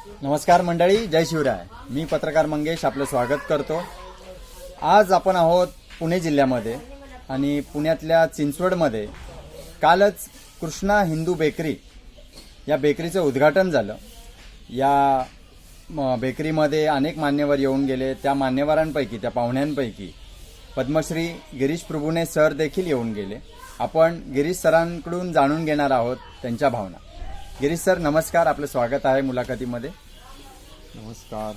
नमस्कार मंडळी, जय शिवराय. मी पत्रकार मंगेश आपलं स्वागत करतो. आज आपण आहोत पुणे जिल्ह्यामध्ये आणि पुण्यातल्या चिंचवडमध्ये कालच कृष्णा हिंदू बेकरी या बेकरीचं उद्घाटन झालं. या बेकरीमध्ये अनेक मान्यवर येऊन गेले. त्या मान्यवरांपैकी, त्या पाहुण्यांपैकी पद्मश्री गिरीश प्रभुणे सर देखील येऊन गेले. आपण गिरीश सरांकडून जाणून घेणार आहोत त्यांच्या भावना. गिरीश सर नमस्कार, आपलं स्वागत आहे मुलाखतीमध्ये. नमस्कार.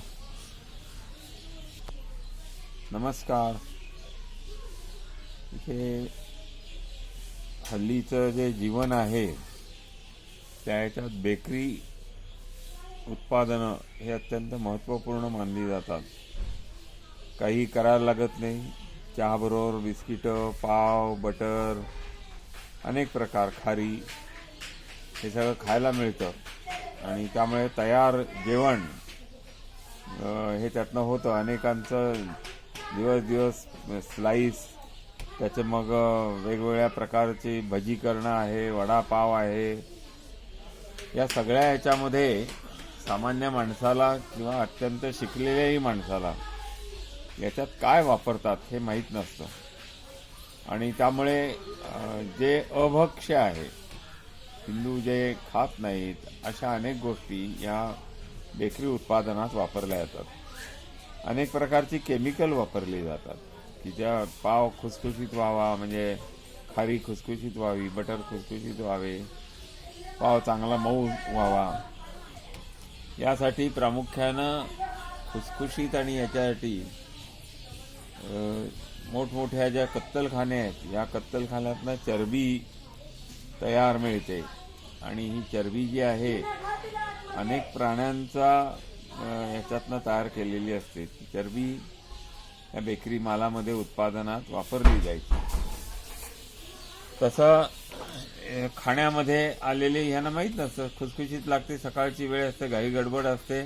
नमस्कार. इथे हल्लीचं जे जीवन आहे त्याच्यात बेकरी उत्पादनं हे अत्यंत महत्त्वपूर्ण मानली जातात. काही करायला लागत नाही. चहाबरोबर बिस्किटं, पाव, बटर, अनेक प्रकार, खारी हे सगळं खायला मिळतं आणि त्यामुळे तयार जेवण हे त्यातनं होतं. अनेकांचं दिवस दिवस स्लाईस, त्याचे मग वेगवेगळ्या प्रकारची भजी करणं आहे, वडापाव आहे. या सगळ्या ह्याच्यामध्ये सामान्य माणसाला किंवा अत्यंत शिकलेल्याही माणसाला याच्यात काय वापरतात हे माहीत नसतं आणि त्यामुळे जे अभक्ष्य आहे, हिंदू जे खात नाहीत, अशा अनेक गोष्टी या बेकरी उत्पादनात वापरल्या जातात. अनेक प्रकारची केमिकल वापरली जातात की ज्या पाव खुसखुशीत व्हावा, म्हणजे खारी खुसखुशीत व्हावी, बटर खुसखुशीत व्हावे, पाव चांगला मऊ व्हावा, यासाठी प्रामुख्यानं खुसखुशीत आणि याच्यासाठी मोठमोठ्या ज्या कत्तलखाने आहेत, या कत्तलखान्यातनं चरबी तयार मिळते आणि ही चरबी जी आहे अनेक प्राण्यांचा ह्याच्यातनं तयार केलेली असते. ती चरबी या बेकरी मालामध्ये उत्पादनात वापरली जायची. तसं खाण्यामध्ये आलेले ह्यांना माहीत नसतं. खुसखुशीत लागते, सकाळची वेळ असते, घाई गडबड असते.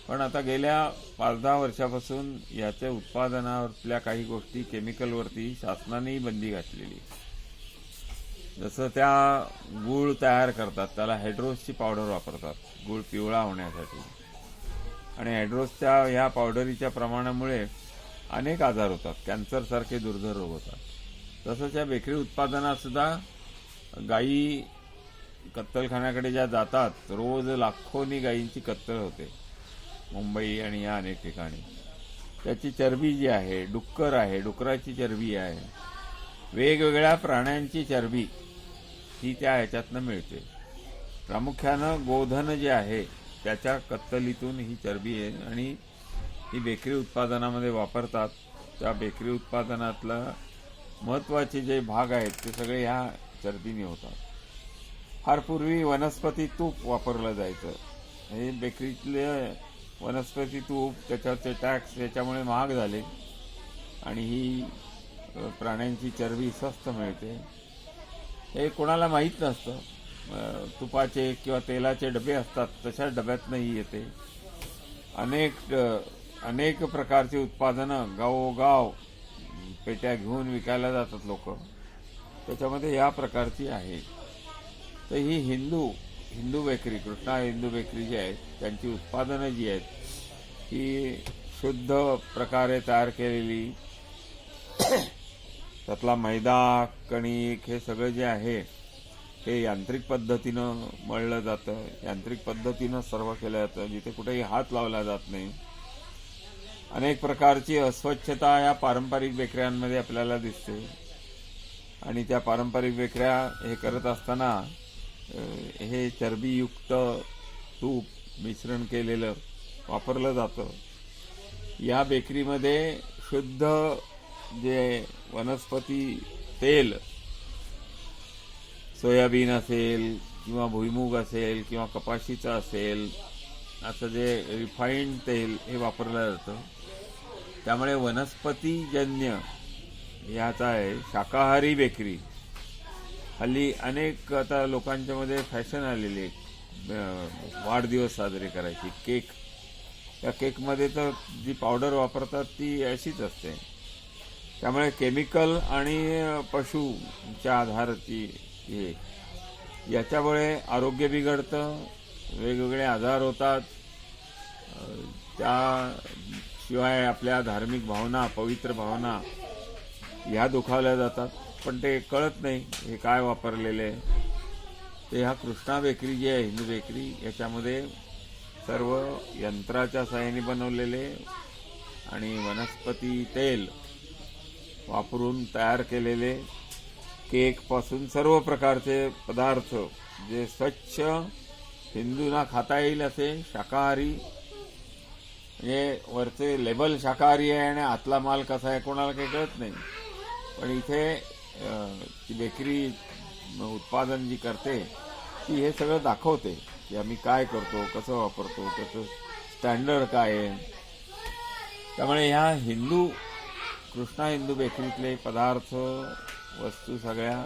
पण आता गेल्या 5-10 वर्षापासून याच्या उत्पादनावरल्या काही गोष्टी, केमिकलवरती शासनानेही बंदी घातलेली. जसं त्या गूळ तयार करतात, त्याला हायड्रोसची पावडर वापरतात गूळ पिवळा होण्यासाठी आणि हायड्रोसच्या ह्या पावडरीच्या प्रमाणामुळे अनेक आजार होतात, कॅन्सरसारखे दुर्धर रोग होतात. तसंच या बेकरी उत्पादनात सुद्धा गायी कत्तलखान्याकडे ज्या जातात, रोज लाखोनी गायींची कत्तल होते मुंबई आणि या अनेक ठिकाणी. त्याची चरबी जी आहे, डुक्कर आहे, डुकराची चरबी आहे, वेगवेगळ्या प्राण्यांची चरबी ही त्या ह्याच्यातनं मिळते. प्रामुख्यानं गोधन जे आहे त्याच्या कत्तलीतून ही चरबी आहे आणि ही बेकरी उत्पादनामध्ये वापरतात. त्या बेकरी उत्पादनातला महत्त्वाचे जे भाग आहेत ते सगळे ह्या चरबीने होतात. फार पूर्वी वनस्पती तूप वापरलं जायचं. हे बेकरीतले वनस्पती तूप, त्याच्यावरचे टॅक्स याच्यामुळे महाग झाले आणि ही प्राण्यांची चरबी स्वस्त मिळते. हे कोणाला माहीत नसतं. तुपाचे किंवा तेलाचे डबे असतात, तशा डब्यातनंही येते. अनेक प्रकारची उत्पादनं गावोगाव पेट्या घेऊन विकायला जातात लोक. त्याच्यामध्ये या प्रकारची आहे. तर ही हिंदू बेकरी, कृष्णा हिंदू बेकरी जी आहे, त्यांची उत्पादनं जी आहेत ही शुद्ध प्रकारे तयार केलेली, त्यातला मैदा, कणिक हे सगळं जे आहे हे यांत्रिक पद्धतीनं मळलं जातं, यांत्रिक पद्धतीनं सर्व केलं जातं, जिथे कुठेही हात लावला जात नाही. अनेक प्रकारची अस्वच्छता या पारंपरिक बेकऱ्यांमध्ये आपल्याला दिसते आणि त्या पारंपरिक बेकऱ्या हे करत असताना हे चरबीयुक्त तूप मिश्रण केलेलं वापरलं जातं. या बेकरीमध्ये शुद्ध जे वनस्पती तेल, सोयाबीन असेल किंवा भुईमूग असेल किंवा कपाशीचं असेल, असं जे रिफाईंड तेल हे वापरलं जातं. त्यामुळे वनस्पतीजन्य ह्याचा आहे. शाकाहारी बेकरी हल्ली अनेक आता लोकांच्या मध्ये फॅशन आलेली आहे वाढदिवस साजरे करायची. केक, त्या केकमध्ये तर जी पावडर वापरतात ती अशीच असते. त्यामुळे केमिकल आणि पशूच्या आधाराची हे, याच्यामुळे आरोग्य बिघडतं वेगवेगळे आजार होतात, त्याशिवाय आपल्या धार्मिक भावना, पवित्र भावना ह्या दुखावल्या जातात. पण ते कळत नाही हे काय वापरलेले आहे. ते ह्या कृष्णा बेकरी जी आहे, हिंदू बेकरी, याच्यामध्ये सर्व यंत्राच्या सहाय्याने बनवलेले आणि वनस्पती तेल वापरून तयार केलेले केकपासून सर्व प्रकारचे पदार्थ जे स्वच्छ हिंदूंना खाता येईल असे शाकाहारी, म्हणजे वरचे लेबल शाकाहारी आहे आणि आतला माल कसा आहे कोणाला काही कळत नाही. पण इथे ती बेकरी उत्पादन जी करते ती हे सगळं दाखवते की आम्ही काय करतो, कसं वापरतो, त्याचं स्टँडर्ड काय आहे. त्यामुळे ह्या कृष्णा हिंदू बेकरीतले पदार्थ, वस्तू सगळ्या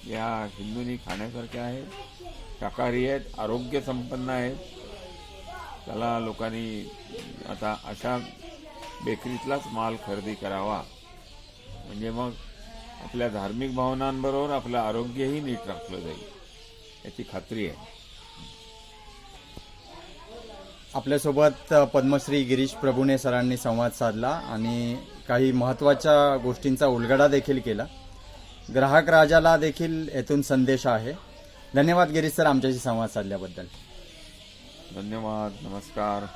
या हिंदूंनी खाण्यासारख्या आहेत, शाकाहारी आहेत, आरोग्य संपन्न आहेत. त्याला लोकांनी आता अशा बेकरीतलाच माल खरेदी करावा, म्हणजे मग आपल्या धार्मिक भावनांबरोबर आपलं आरोग्यही नीट राखलं जाईल याची खात्री आहे. आपल्यासोबत पद्मश्री गिरीश प्रभुने सरांनी संवाद साधला आणि काही महत्त्वाच्या गोष्टींचा उलगडा देखील केला. ग्राहक राजाला देखील येथून संदेश आहे. धन्यवाद गिरीश सर आमच्याशी संवाद साधल्याबद्दल. धन्यवाद. नमस्कार.